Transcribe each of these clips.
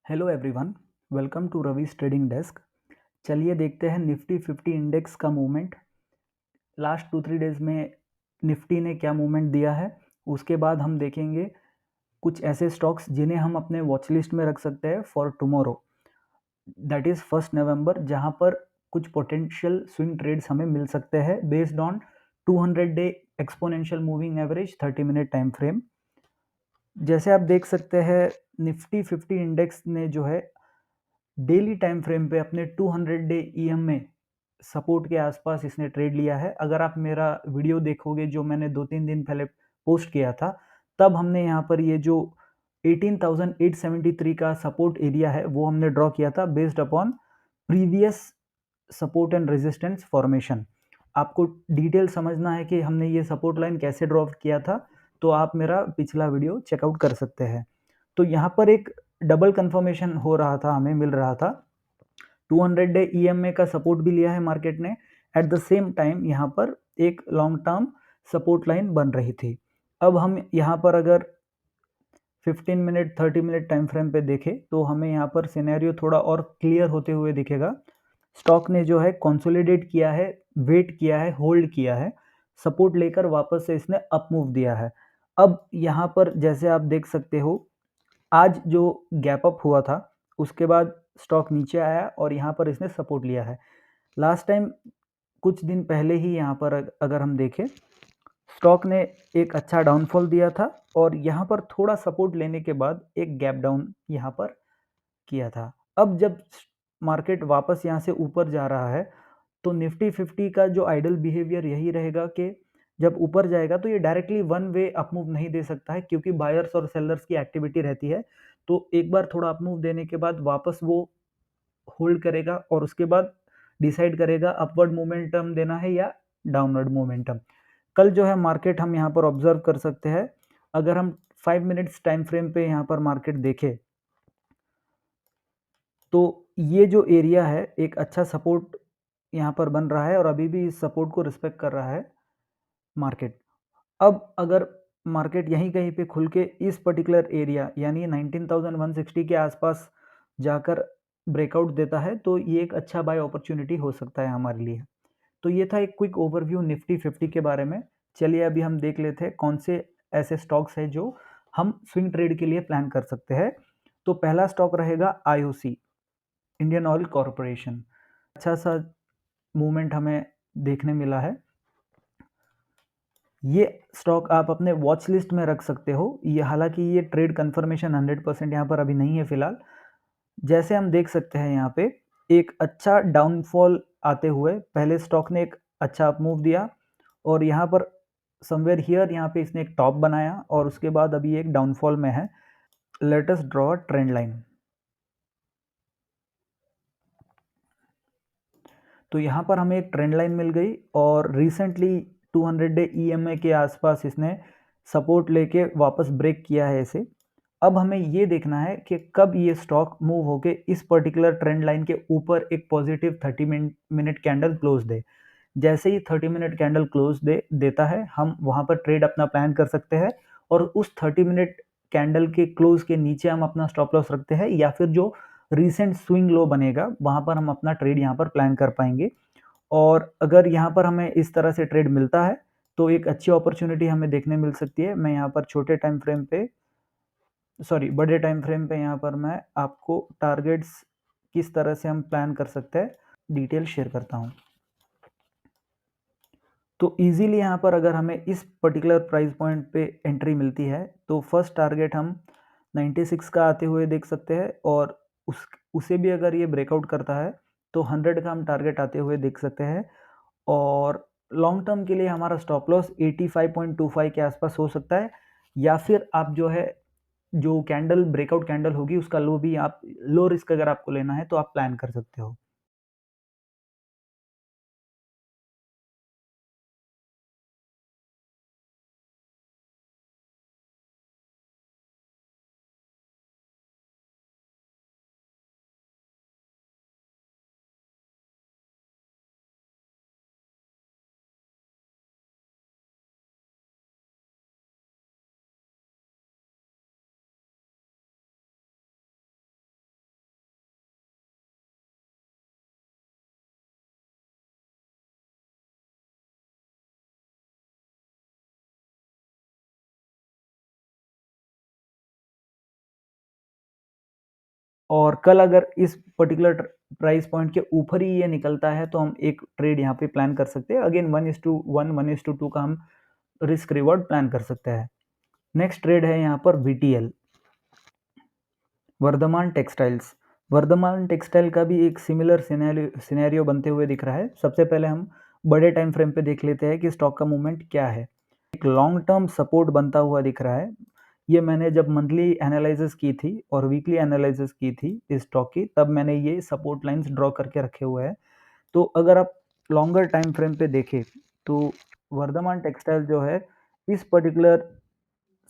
Hello everyone, welcome to Ravi's trading desk. चलिए देखते हैं निफ्टी 50 इंडेक्स का मूवमेंट। लास्ट 2-3 डेज में निफ्टी ने क्या मूवमेंट दिया है, उसके बाद हम देखेंगे कुछ ऐसे स्टॉक्स जिन्हें हम अपने वॉच लिस्ट में रख सकते हैं फॉर टुमारो, दैट इज़ 1 नवंबर, जहां पर कुछ पोटेंशियल स्विंग ट्रेड्स हमें मिल सकते हैं based on 200 day exponential moving average 30 minute time frame. जैसे आप देख सकते हैं, निफ्टी 50 इंडेक्स ने जो है डेली टाइम फ्रेम पे अपने 200 डे ईएम में सपोर्ट के आसपास इसने ट्रेड लिया है। अगर आप मेरा वीडियो देखोगे जो मैंने 2-3 दिन पहले पोस्ट किया था, तब हमने यहाँ पर ये जो 18,873 का सपोर्ट एरिया है वो हमने ड्रॉ किया था based upon previous support and resistance formation. आपको डिटेल समझना है कि हमने ये सपोर्ट लाइन कैसे ड्रॉ किया था, तो आप मेरा पिछला वीडियो चेकआउट कर सकते हैं। तो यहाँ पर एक डबल कंफर्मेशन हो रहा था, हमें मिल रहा था 200 डे ईएमए का सपोर्ट भी लिया है मार्केट ने। एट द सेम टाइम यहाँ पर एक लॉन्ग टर्म सपोर्ट लाइन बन रही थी। अब हम यहाँ पर अगर 15 मिनट 30 मिनट टाइम फ्रेम पे देखें तो हमें यहाँ पर सिनेरियो थोड़ा और क्लियर होते हुए दिखेगा। स्टॉक ने जो है कंसोलिडेट किया है, वेट किया है, होल्ड किया है, सपोर्ट लेकर वापस से इसने अप मूव दिया है। अब यहाँ पर जैसे आप देख सकते हो, आज जो गैप अप हुआ था उसके बाद स्टॉक नीचे आया और यहाँ पर इसने सपोर्ट लिया है। लास्ट टाइम कुछ दिन पहले ही यहाँ पर अगर हम देखें, स्टॉक ने एक अच्छा डाउनफॉल दिया था और यहाँ पर थोड़ा सपोर्ट लेने के बाद एक गैप डाउन यहाँ पर किया था। अब जब मार्केट वापस यहाँ से ऊपर जा रहा है तो निफ्टी 50 का जो आइडल बिहेवियर यही रहेगा कि जब ऊपर जाएगा तो ये डायरेक्टली वन वे अपमूव नहीं दे सकता है, क्योंकि बायर्स और सेलर्स की एक्टिविटी रहती है। तो एक बार थोड़ा अपमूव देने के बाद वापस वो होल्ड करेगा और उसके बाद डिसाइड करेगा अपवर्ड मोमेंटम देना है या डाउनवर्ड मोमेंटम। कल जो है मार्केट हम यहाँ पर ऑब्जर्व कर सकते हैं। अगर हम 5 मिनट्स टाइम फ्रेम पे यहाँ पर मार्केट देखें तो ये जो एरिया है एक अच्छा सपोर्ट यहाँ पर बन रहा है और अभी भी इस सपोर्ट को रिस्पेक्ट कर रहा है मार्केट। अब अगर मार्केट यहीं कहीं पे खुल के इस पर्टिकुलर एरिया यानी 19,160 के आसपास जाकर ब्रेकआउट देता है तो ये एक अच्छा बाय अपॉर्चुनिटी हो सकता है हमारे लिए। तो ये था एक क्विक ओवरव्यू निफ्टी 50 के बारे में। चलिए अभी हम देख लेते हैं कौन से ऐसे स्टॉक्स हैं जो हम स्विंग ट्रेड के लिए प्लान कर सकते हैं। तो पहला स्टॉक रहेगा आईओसी, इंडियन ऑयल कॉरपोरेशन। अच्छा सा मूवमेंट हमें देखने मिला है। ये स्टॉक आप अपने वॉच लिस्ट में रख सकते हो। ये हालांकि ये ट्रेड कंफर्मेशन 100% यहाँ पर अभी नहीं है फिलहाल। जैसे हम देख सकते हैं यहाँ पे एक अच्छा डाउनफॉल आते हुए पहले स्टॉक ने एक अच्छा अप मूव दिया और यहाँ पर समवेयर हियर यहाँ पे इसने एक टॉप बनाया और उसके बाद अभी एक डाउनफॉल में है। Let us draw trend line. तो यहाँ पर हमें एक ट्रेंड लाइन मिल गई और रिसेंटली 200 डे ईएमए के आसपास इसने सपोर्ट लेके वापस ब्रेक किया है इसे। अब हमें ये देखना है कि कब ये स्टॉक मूव होके इस पर्टिकुलर ट्रेंड लाइन के ऊपर एक पॉजिटिव 30 मिनट कैंडल क्लोज दे। जैसे ही 30 मिनट कैंडल क्लोज देता है हम वहाँ पर ट्रेड अपना प्लान कर सकते हैं और उस 30 मिनट कैंडल के क्लोज के नीचे हम अपना स्टॉप लॉस रखते हैं या फिर जो रीसेंट स्विंग लो बनेगा वहाँ पर हम अपना ट्रेड यहाँ पर प्लान कर पाएंगे। और अगर यहाँ पर हमें इस तरह से ट्रेड मिलता है तो एक अच्छी अपॉर्चुनिटी हमें देखने मिल सकती है। मैं यहाँ पर छोटे टाइम फ्रेम पे बड़े टाइम फ्रेम पे यहाँ पर मैं आपको टारगेट्स किस तरह से हम प्लान कर सकते हैं डिटेल शेयर करता हूँ। तो इजीली यहाँ पर अगर हमें इस पर्टिकुलर प्राइस पॉइंट पे एंट्री मिलती है तो फर्स्ट टारगेट हम 96 का आते हुए देख सकते हैं और उसे भी अगर ये ब्रेकआउट करता है तो 100 का हम टारगेट आते हुए देख सकते हैं। और लॉन्ग टर्म के लिए हमारा स्टॉप लॉस 85.25 के आसपास हो सकता है, या फिर आप जो है जो कैंडल ब्रेकआउट कैंडल होगी उसका लो भी आप लो रिस्क अगर आपको लेना है तो आप प्लान कर सकते हो। और कल अगर इस पर्टिकुलर प्राइस पॉइंट के ऊपर ही ये निकलता है तो हम एक ट्रेड यहाँ पे प्लान कर सकते हैं। अगेन 1:1 1:2 का हम रिस्क रिवॉर्ड प्लान कर सकते हैं। नेक्स्ट ट्रेड है यहाँ पर VTL, Vardhman textiles. Vardhman textile का भी एक सिमिलर सिनेरियो बनते हुए दिख रहा है। सबसे पहले हम बड़े टाइम फ्रेम पे देख लेते हैं कि स्टॉक का मूवमेंट क्या है। एक लॉन्ग टर्म सपोर्ट बनता हुआ दिख रहा है। ये मैंने जब मंथली एनालिसिस की थी और वीकली एनालिसिस की थी इस स्टॉक की, तब मैंने ये सपोर्ट लाइंस ड्रॉ करके रखे हुए हैं। तो अगर आप लॉन्गर टाइम फ्रेम पे देखें तो वर्धमान टेक्सटाइल जो है इस पर्टिकुलर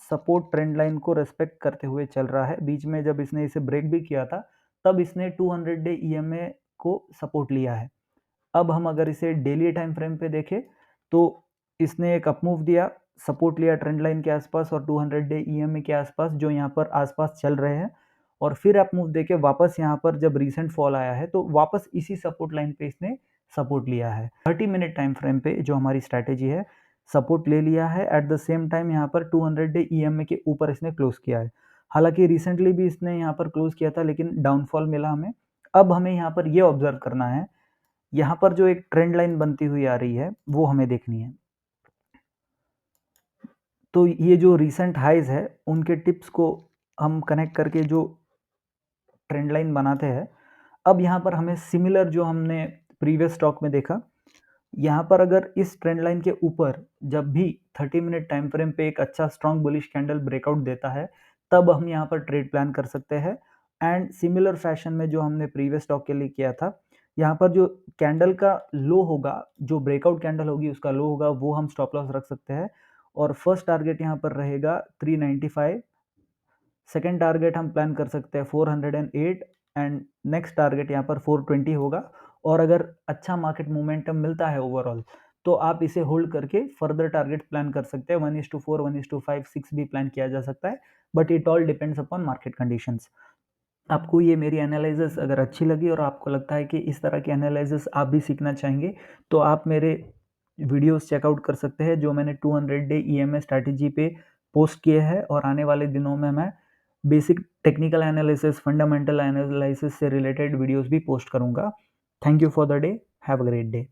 सपोर्ट ट्रेंड लाइन को रेस्पेक्ट करते हुए चल रहा है। बीच में जब इसने इसे ब्रेक भी किया था तब इसने 200 डे EMA को सपोर्ट लिया है। अब हम अगर इसे डेली टाइम फ्रेम पे देखें तो इसने एक अपमूव दिया, सपोर्ट लिया ट्रेंड लाइन के आसपास और 200 डे EMA के आसपास, जो यहाँ पर आसपास चल रहे हैं, और फिर अपमूव देके वापस यहाँ पर जब रिसेंट फॉल आया है तो वापस इसी सपोर्ट लाइन पे इसने सपोर्ट लिया है। 30 मिनट टाइम फ्रेम पे जो हमारी स्ट्रैटेजी है, सपोर्ट ले लिया है, एट द सेम टाइम यहाँ पर 200 डे EMA के ऊपर इसने क्लोज किया है। हालांकि रिसेंटली भी इसने यहाँ पर क्लोज किया था लेकिन डाउनफॉल मिला हमें। अब हमें यहाँ पर ये ऑब्जर्व करना है, यहाँ पर जो एक ट्रेंड लाइन बनती हुई आ रही है वो हमें देखनी है। तो ये जो रिसेंट हाइज है उनके टिप्स को हम कनेक्ट करके जो ट्रेंड लाइन बनाते हैं, अब यहाँ पर हमें सिमिलर जो हमने प्रीवियस स्टॉक में देखा, यहाँ पर अगर इस ट्रेंड लाइन के ऊपर जब भी 30 मिनट टाइम फ्रेम पे एक अच्छा स्ट्रॉन्ग बुलिश कैंडल ब्रेकआउट देता है तब हम यहाँ पर ट्रेड प्लान कर सकते हैं। एंड सिमिलर फैशन में जो हमने प्रीवियस स्टॉक के लिए किया था, यहाँ पर जो कैंडल का लो होगा, जो ब्रेकआउट कैंडल होगी उसका लो होगा, वो हम स्टॉप लॉस रख सकते हैं। और फर्स्ट टारगेट यहाँ पर रहेगा 395, सेकेंड टारगेट हम प्लान कर सकते हैं 408 एंड नेक्स्ट टारगेट यहाँ पर 420 होगा। और अगर अच्छा मार्केट मोमेंटम मिलता है ओवरऑल तो आप इसे होल्ड करके फर्दर टारगेट प्लान कर सकते हैं। 1:4 1:5 6 भी प्लान किया जा सकता है, but it all depends upon market conditions. आपको ये मेरी एनालिसिस अगर अच्छी लगी और आपको लगता है कि इस तरह की एनालिसिस आप भी सीखना चाहेंगे तो आप मेरे वीडियोस चेकआउट कर सकते हैं जो मैंने 200 डे EMA स्ट्रैटेजी पे पोस्ट किए हैं। और आने वाले दिनों में मैं basic technical analysis, fundamental analysis से रिलेटेड वीडियोस भी पोस्ट करूंगा। Thank you for the day, have a great day.